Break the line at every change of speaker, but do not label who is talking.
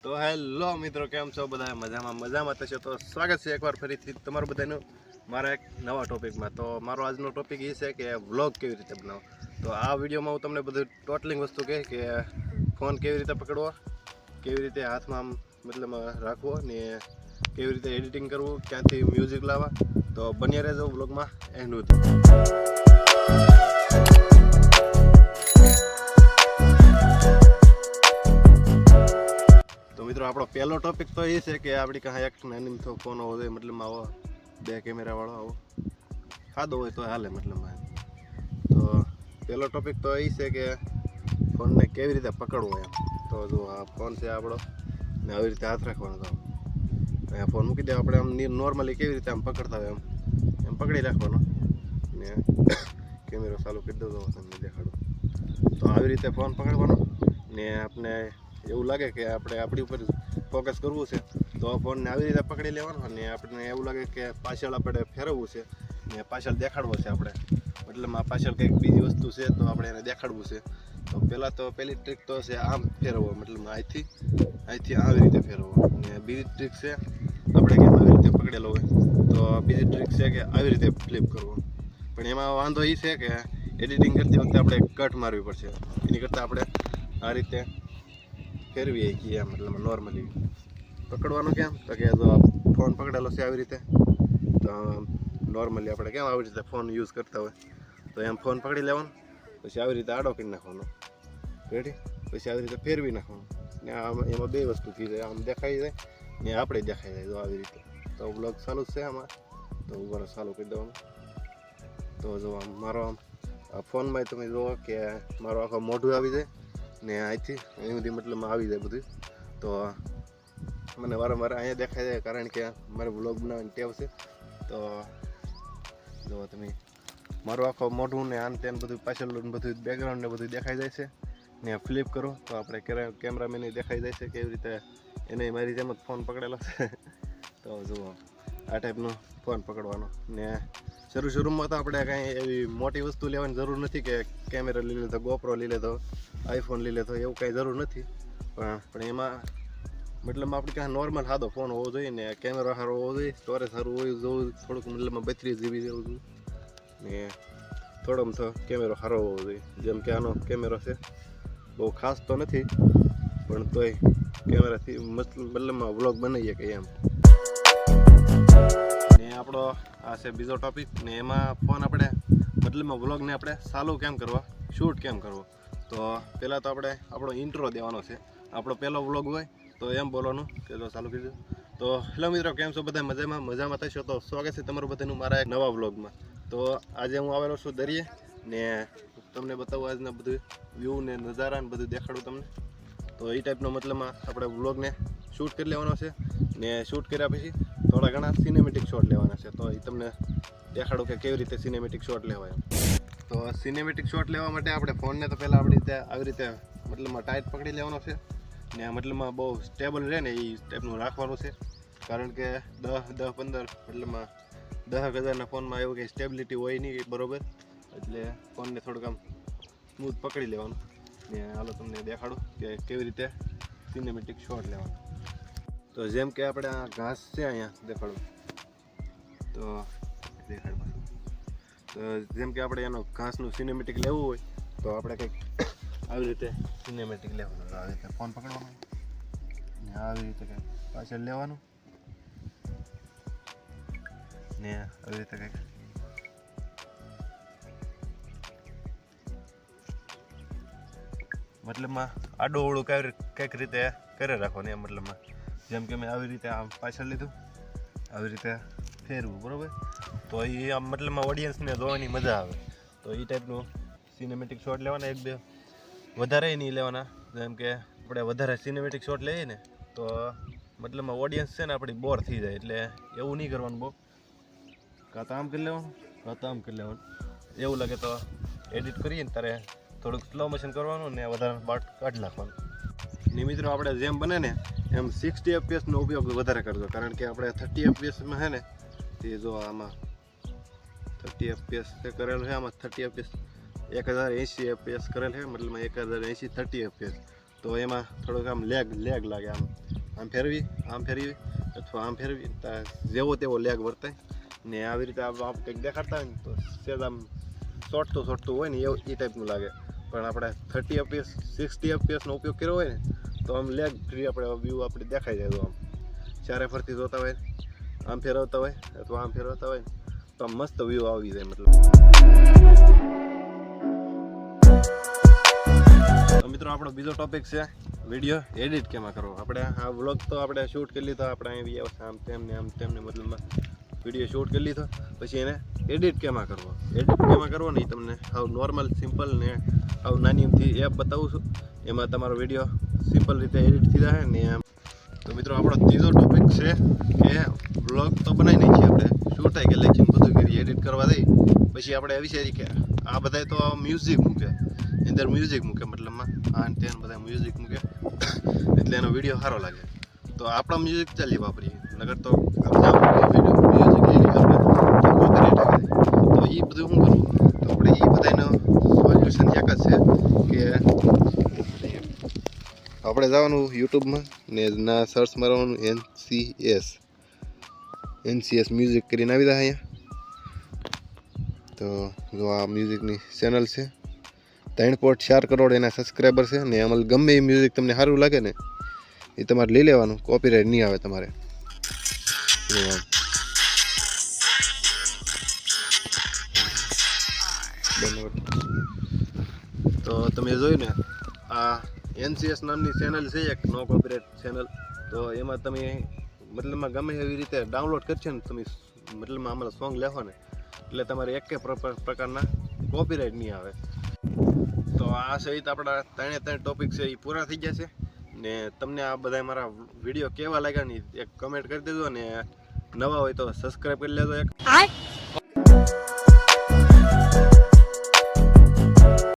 તો હેલો મિત્રો, કેમ છો બધા? મજામાં થશે તો સ્વાગત છે એકવાર ફરીથી તમારું બધાનું મારા એક નવા ટોપિકમાં. તો મારો આજનો ટોપિક એ છે કે વ્લોગ કેવી રીતે બનાવો. તો આ વિડીયોમાં હું તમને બધું ટોટલિંગ વસ્તુ કહે કે ફોન કેવી રીતે પકડવો, કેવી રીતે હાથમાં મતલબ રાખવો ને કેવી રીતે એડિટિંગ કરવું, ક્યાંથી મ્યુઝિક લાવવા. તો બન્યા રહેજો વ્લોગમાં એન્ડ સુધી. મિત્રો આપણો પહેલો ટોપિક તો એ છે કે આપણી કાંઈ એક નાની તો ફોન હોવો જોઈએ, મતલબ આવો 2 કેમેરાવાળો આવો સાદો હોય તો હાલે મતલબમાં. તો પહેલો ટોપિક તો એ છે કે ફોનને કેવી રીતે પકડવો એમ. તો જો આ ફોન છે આપણો ને આવી રીતે હાથ રાખવાનો. તો અહીંયા ફોન મૂકી દે આપણે આમ નોર્મલી કેવી રીતે આમ પકડતા હોય એમ પકડી રાખવાનો ને કેમેરો ચાલુ કરી દો તો તમને દેખાડું. તો આવી રીતે ફોન પકડવાનો ને આપણે એવું લાગે કે આપણે આપણી ઉપર ફોકસ કરવું છે તો ફોનને આવી રીતે પકડી લેવાનો. અને આપણને એવું લાગે કે પાછળ આપણે ફેરવવું છે ને પાછળ દેખાડવો છે આપણે, મતલબ આ પાછળ કંઈક બીજી વસ્તુ છે તો આપણે એને દેખાડવું છે. તો પહેલી ટ્રીક તો છે આમ ફેરવવો, મતલબ અહીંથી આવી રીતે ફેરવવો. ને બીજી ટ્રીક છે આપણે કેમ આવી રીતે પકડેલો હોય તો બીજી ટ્રીક છે કે આવી રીતે ફ્લિપ કરવો. પણ એમાં વાંધો એ છે કે એડિટિંગ કરતી વખતે આપણે કટ મારવી પડશે. એની કરતાં આપણે આ રીતે ફેરવીએ કે મતલબ નોર્મલી પકડવાનું. કેમ તો કે જો ફોન પકડેલો છે આવી રીતે, તો નોર્મલી આપણે કેમ આવી રીતે ફોન યુઝ કરતા હોય તો એમ ફોન પકડી લેવાનો, પછી આવી રીતે આડો કરી નાખવાનો, રેડી. પછી આવી રીતે ફેરવી નાખવાનું ને એમાં બે વસ્તુ થઈ જાય, આમ દેખાઈ જાય ને આપણે દેખાઈ જાય. તો આવી રીતે તો બ્લોગ ચાલુ જ છે આમાં, તો ઉપર ચાલુ કરી દેવાનું. તો જો આમ મારો આ ફોનમાં તમે જુઓ કે મારો આખો મોઢું આવી જાય ને અહીંથી અહીં સુધી મતલબ આવી જાય બધું. તો મને વારંવાર અહીંયા દેખાઈ જાય કારણ કે મારે વ્લોગ બનાવવાની ટેવ છે. તો જો તમે મારું આખો મોઢું ને આન તેન બધું પાછળનું બધું બેકગ્રાઉન્ડ ને બધું દેખાઈ જાય છે ને ફ્લિપ કરો તો આપણે કેમેરામેન દેખાઈ જાય છે કેવી રીતે એને મારી જેમ જ ફોન પકડેલો છે. તો જુઓ આ ટાઈપનો ફોન પકડવાનો. ને શરૂમાં તો આપણે કાંઈ એવી મોટી વસ્તુ લેવાની જરૂર નથી કે કેમેરા લઈ લીધો, ગોપ્રો લઈ લીધો, આઈફોન લઈ લેતો, એવું કાંઈ જરૂર નથી. પણ એમાં મતલબ આપણે કાંઈ નોર્મલ સાદો ફોન હોવો જોઈએ ને કેમેરો સારો હોવો જોઈએ, સ્ટોરેજ સારું હોય જોવું, થોડુંક મતલબમાં 32 GB જેવું જોઈએ ને થોડોમ તો કેમેરો સારો હોવો જોઈએ. જેમ કે આનો કેમેરો છે, બહુ ખાસ તો નથી પણ તોય કેમેરાથી મતલબમાં વ્લોગ બનાવીએ કે એમ. ને આપણો આ છે બીજો ટોપિક ને એમાં ફોન આપણે મતલબમાં વ્લોગને આપણે ચાલુ કેમ કરવા, શૂટ કેમ કરવો. તો પહેલાં તો આપણે આપણો ઇન્ટ્રો દેવાનો છે. આપણો પહેલો વ્લોગ હોય તો એમ બોલવાનું કે જો ચાલુ કરી દો. તો હેલો મિત્રો, કેમ છો બધા? મજામાં થશો તો સ્વાગત છે તમારું બધાનું મારા એક નવા વ્લોગમાં. તો આજે હું આવેલો છું દરિયે ને તમને બતાવું આજના બધું વ્યૂ ને નજારા ને બધું દેખાડું તમને. તો એ ટાઈપનો મતલબમાં આપણે વ્લોગને શૂટ કરી લેવાનો છે ને શૂટ કર્યા પછી થોડા ઘણા સિનેમેટિક શોટ લેવાના છે. તો એ તમને દેખાડું કે કેવી રીતે સિનેમેટિક શોટ લેવાય. તો સિનેમેટિક શોટ લેવા માટે આપણે ફોનને તો પહેલાં આપણી રીતે આવી રીતે મતલબમાં ટાઈટ પકડી લેવાનો છે ને મતલબમાં બહુ સ્ટેબલ રહે ને એ ટાઈપનું રાખવાનું છે. કારણ કે 10-15 મતલબમાં 10,000ના ફોનમાં એવું કંઈ સ્ટેબિલિટી હોય નહીં બરાબર. એટલે ફોનને થોડુંક આમ સ્મૂથ પકડી લેવાનું ને હાલો તમને દેખાડું કે કેવી રીતે સિનેમેટિક શોટ લેવાનો. તો જેમ કે આપણે આ ઘાસ છે અહીંયા દેખાડું તો જેમ કે આપણે એનો ઘાસનું સિનેમેટિક લેવું હોય તો આપણે કંઈક આવી રીતે સિનેમેટિક લેવાનું. આવી રીતે ફોન પકડવાનો ને આવી રીતે કંઈક પાછળ લેવાનું ને આવી રીતે કંઈક મતલબમાં આડો ઓળું કંઈક રીતે કરી રાખવાનું એમ. મતલબમાં જેમ કે મેં આવી રીતે આમ પાછળ લીધું, આવી રીતે ફેરવું બરાબર. તો એ આમ મતલબમાં ઓડિયન્સને જોવાની મજા આવે. તો એ ટાઈપનું સિનેમેટિક શોટ લેવાના, 1-2 વધારે નહીં લેવાના. જેમ કે આપણે વધારે સિનેમેટિક શોટ લઈએ ને તો મતલબમાં ઓડિયન્સ છે ને આપણી બોર થઈ જાય. એટલે એવું નહીં કરવાનું બહુ, કાં તો આમ કરી લેવાનું કાં તો આમ કરી લેવાનું. એવું લાગે તો એડિટ કરીએ ને ત્યારે થોડુંક સ્લો મોશન કરવાનું ને વધારે પાર્ટ કાઢી નાખવાનું. ને મિત્રો આપણે જેમ બને ને એમ 60 FPS નો ઉપયોગ વધારે કરજો. કારણ કે આપણે 30 FPSમાં છે ને તે જો આમાં 30 FPS કરેલું છે, આમાં 30 FPS 1080 FPS કરેલ છે, મતલબ 1080 30 FPS. તો એમાં થોડુંક આમ લેગ લાગે, આમ આમ ફેરવી અથવા આમ ફેરવી જેવો તેવો લેગ વર્તાય ને આવી રીતે આપ કંઈક દેખાડતા હોય ને તો સેજ આમ શોર્ટતું હોય ને એ ટાઈપનું લાગે. પણ આપણે 30 FPS 60 FPSનો ઉપયોગ કર્યો હોય ને તો આમ લેગ ફ્રી આપણે વ્યૂ આપણે દેખાઈ જાય. તો આમ ચારે ફરતી જોતા હોય, આમ ફેરવતા હોય અથવા આમ ફેરવતા હોય તો આમ મસ્ત વ્યૂ આવી જાય. મતલબ તો મિત્રો આપણો બીજો ટોપિક છે વિડીયો એડિટ કેમાં કરવો. આપણે આ વ્લોગ તો આપણે શૂટ કરી લીધો, આપણે અહીં આમ તેમને મતલબમાં વિડીયો શૂટ કરી લીધો, પછી એને એડિટ કેમાં કરવો ને એ તમને હાવ નોર્મલ સિમ્પલ ને હાવ નાની એમથી એપ બતાવું છું. એમાં તમારો વિડીયો સિમ્પલ રીતે એડિટ થઈ જાય ને એમ. તો મિત્રો આપણો ત્રીજો ટોપિક છે કે વ્લોગ તો બનાવી નાખીએ આપણે, શૂટ આવી ગયા લેક્ચર બધું કરીએ, એડિટ કરવા દઈ પછી આપણે વિચારીએ કે આ બધા તો મ્યુઝિક મૂકે, અંદર મ્યુઝિક મૂકે મતલબમાં આ તેન બધા મ્યુઝિક મૂકે એટલે એનો વિડીયો સારો લાગે. તો આપણા મ્યુઝિક ચાલી વાપરીએ, નગર તો મ્યુઝિક લઈ લઈએ આપણે તો કોપીરાઇટ આવે. તો એ બધું શું કરવું? તો આપણે એ બધાનો સોલ્યુશન એક જ છે કે આપણે જવાનું યુટ્યુબમાં ને ના સર્ચ મારવાનું NCS મ્યુઝિક કરીને આવી જાય અહીંયા. તો જો આ મ્યુઝિકની ચેનલ છે, 3.4 કરોડ એના સબસ્ક્રાઈબર છે ને આમાં ગમે એ મ્યુઝિક તમને સારું લાગે ને એ તમારે લઈ લેવાનું, કોપીરાઇટ નહીં આવે તમારે. તો તમે જોયું ને આ NCS નામની ચેનલ છે એક નો કોપીરાઇટ ચેનલ. તો એમાં તમે મતલબમાં ગમે એવી રીતે ડાઉનલોડ કરશો ને તમે મતલબમાં અમારા સોંગ લેખો ને એટલે તમારે એક પ્રકારના કોપીરાઇટ નહીં આવે. તો આ સહિત આપણા 3 ટોપિક છે એ પૂરા થઈ ગયા છે. ને તમને આ બધા મારા વિડીયો કેવા લાગ્યા ને એક કમેન્ટ કરી દેજો, ને નવા હોય તો સબસ્ક્રાઈબ કરી લેજો એક.